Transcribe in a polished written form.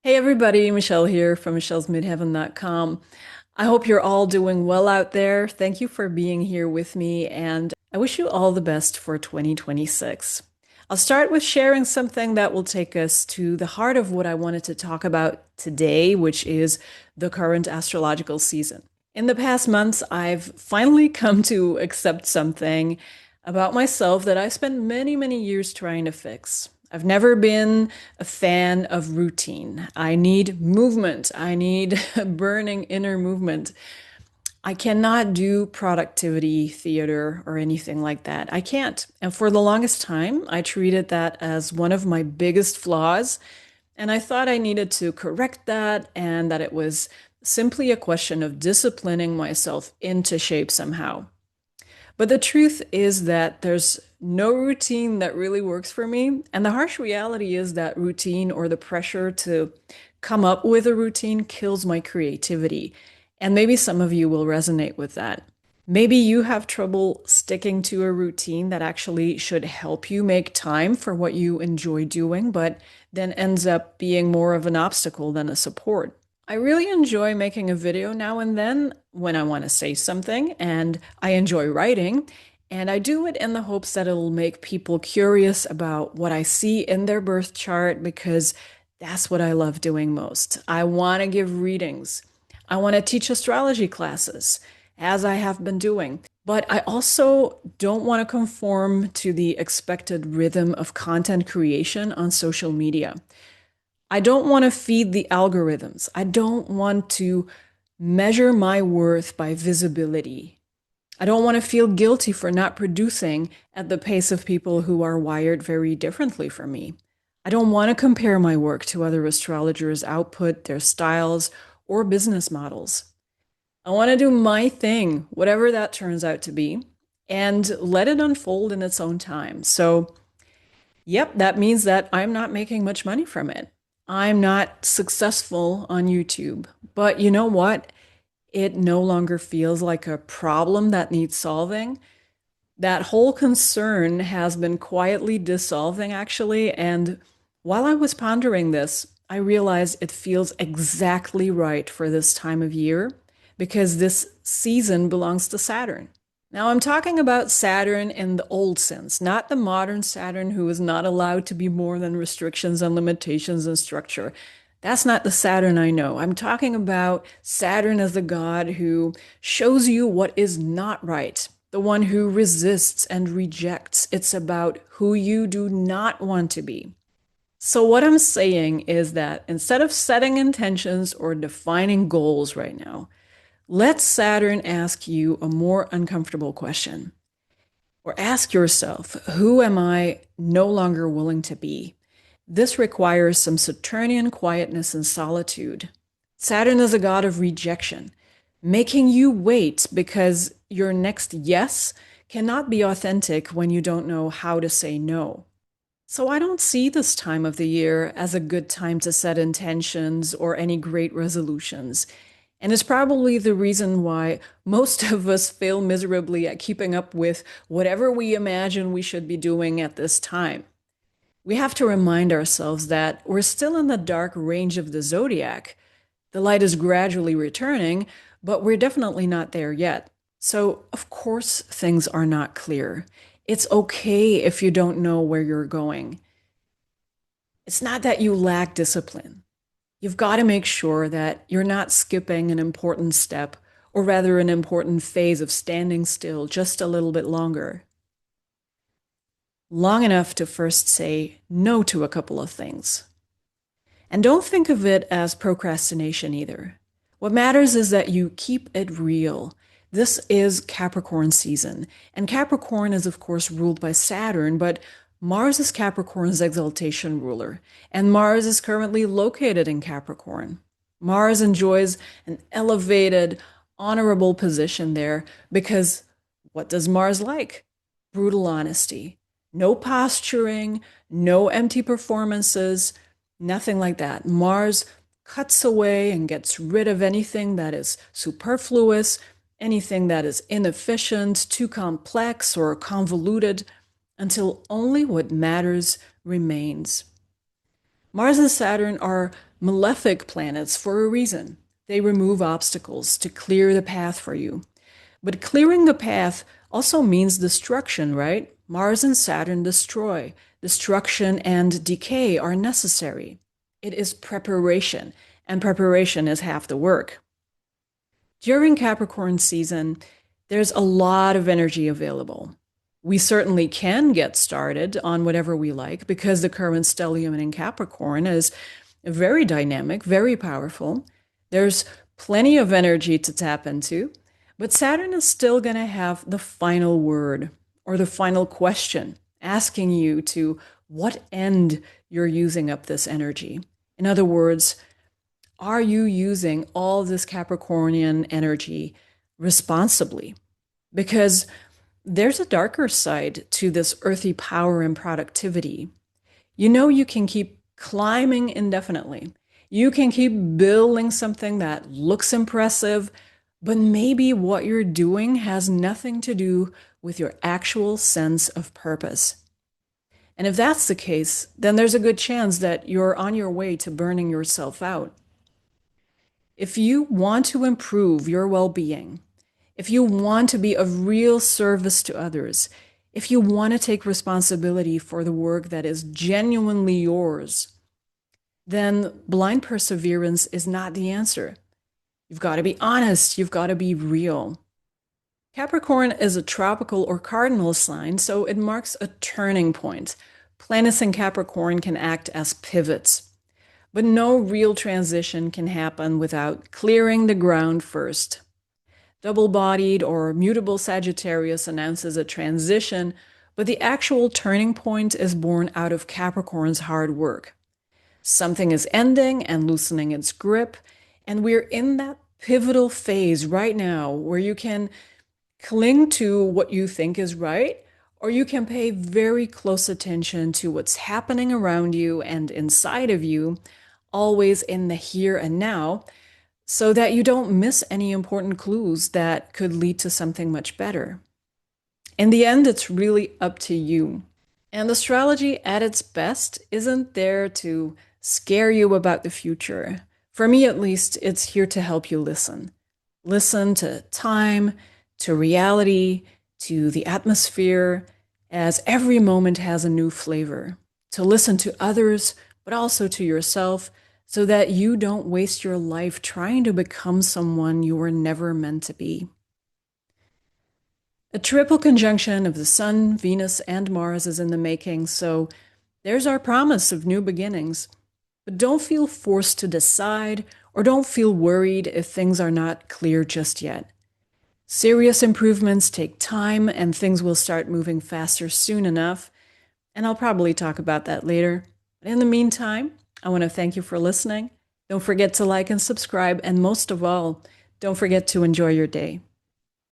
Hey everybody, Michelle here from michellesmidheaven.com. I hope you're all doing well out there. Thank you for being here with me, and I wish you all the best for 2026. I'll start with sharing something that will take us to the heart of what I wanted to talk about today, which is the current astrological season. In the past months, I've finally come to accept something about myself that I spent many, many years trying to fix. I've never been a fan of routine. I need movement. I need a burning inner movement. I cannot do productivity theater or anything like that. I can't. And for the longest time, I treated that as one of my biggest flaws. And I thought I needed to correct that and that it was simply a question of disciplining myself into shape somehow. But the truth is that there's no routine that really works for me. And the harsh reality is that routine or the pressure to come up with a routine kills my creativity. And maybe some of you will resonate with that. Maybe you have trouble sticking to a routine that actually should help you make time for what you enjoy doing, but then ends up being more of an obstacle than a support. I really enjoy making a video now and then when I want to say something, and I enjoy writing. And I do it in the hopes that it'll make people curious about what I see in their birth chart because that's what I love doing most. I want to give readings. I want to teach astrology classes, as I have been doing. But I also don't want to conform to the expected rhythm of content creation on social media. I don't want to feed the algorithms. I don't want to measure my worth by visibility. I don't want to feel guilty for not producing at the pace of people who are wired very differently from me. I don't want to compare my work to other astrologers' output, their styles, or business models. I want to do my thing, whatever that turns out to be, and let it unfold in its own time. So, yep, that means that I'm not making much money from it. I'm not successful on YouTube. But you know what? It no longer feels like a problem that needs solving. That whole concern has been quietly dissolving, actually. And while I was pondering this, I realized it feels exactly right for this time of year because this season belongs to Saturn. Now, I'm talking about Saturn in the old sense, not the modern Saturn who is not allowed to be more than restrictions and limitations and structure. That's not the Saturn I know. I'm talking about Saturn as the god who shows you what is not right, the one who resists and rejects. It's about who you do not want to be. So, what I'm saying is that instead of setting intentions or defining goals right now, let Saturn ask you a more uncomfortable question. Or ask yourself, who am I no longer willing to be? This requires some Saturnian quietness and solitude. Saturn is a god of rejection, making you wait because your next yes cannot be authentic when you don't know how to say no. So I don't see this time of the year as a good time to set intentions or any great resolutions. And it's probably the reason why most of us fail miserably at keeping up with whatever we imagine we should be doing at this time. We have to remind ourselves that we're still in the dark range of the zodiac. The light is gradually returning, but we're definitely not there yet. So, of course, things are not clear. It's okay if you don't know where you're going. It's not that you lack discipline. You've got to make sure that you're not skipping an important step, or rather, an important phase of standing still just a little bit longer. Long enough to first say no to a couple of things. And don't think of it as procrastination either. What matters is that you keep it real. This is Capricorn season, and Capricorn is, of course, ruled by Saturn, but Mars is Capricorn's exaltation ruler, and Mars is currently located in Capricorn. Mars enjoys an elevated, honorable position there because what does Mars like? Brutal honesty. No posturing, no empty performances, nothing like that. Mars cuts away and gets rid of anything that is superfluous, anything that is inefficient, too complex, or convoluted, until only what matters remains. Mars and Saturn are malefic planets for a reason. They remove obstacles to clear the path for you. But clearing the path also means destruction, right? Mars and Saturn destroy. Destruction and decay are necessary. It is preparation, and preparation is half the work. During Capricorn season, there's a lot of energy available. We certainly can get started on whatever we like because the current stellium in Capricorn is very dynamic, very powerful. There's plenty of energy to tap into, but Saturn is still going to have the final word or the final question, asking you to what end you're using up this energy. In other words, are you using all this Capricornian energy responsibly? Because there's a darker side to this earthy power and productivity. You know, you can keep climbing indefinitely. You can keep building something that looks impressive, but maybe what you're doing has nothing to do with your actual sense of purpose. And if that's the case, then there's a good chance that you're on your way to burning yourself out. If you want to improve your well being, if you want to be of real service to others, if you want to take responsibility for the work that is genuinely yours, then blind perseverance is not the answer. You've got to be honest, you've got to be real. Capricorn is a tropical or cardinal sign, so it marks a turning point. Planets in Capricorn can act as pivots. But no real transition can happen without clearing the ground first. Double-bodied or mutable Sagittarius announces a transition, but the actual turning point is born out of Capricorn's hard work. Something is ending and loosening its grip, and we're in that pivotal phase right now where you can cling to what you think is right, or you can pay very close attention to what's happening around you and inside of you, always in the here and now, so that you don't miss any important clues that could lead to something much better. In the end, it's really up to you. And astrology at its best isn't there to scare you about the future. For me, at least, it's here to help you listen. Listen to time, to reality, to the atmosphere, as every moment has a new flavor. To listen to others, but also to yourself, so that you don't waste your life trying to become someone you were never meant to be. A triple conjunction of the Sun, Venus, and Mars is in the making, so there's our promise of new beginnings. But don't feel forced to decide, or don't feel worried if things are not clear just yet. Serious improvements take time, and things will start moving faster soon enough, and I'll probably talk about that later. But in the meantime, I want to thank you for listening. Don't forget to like and subscribe, and most of all, don't forget to enjoy your day.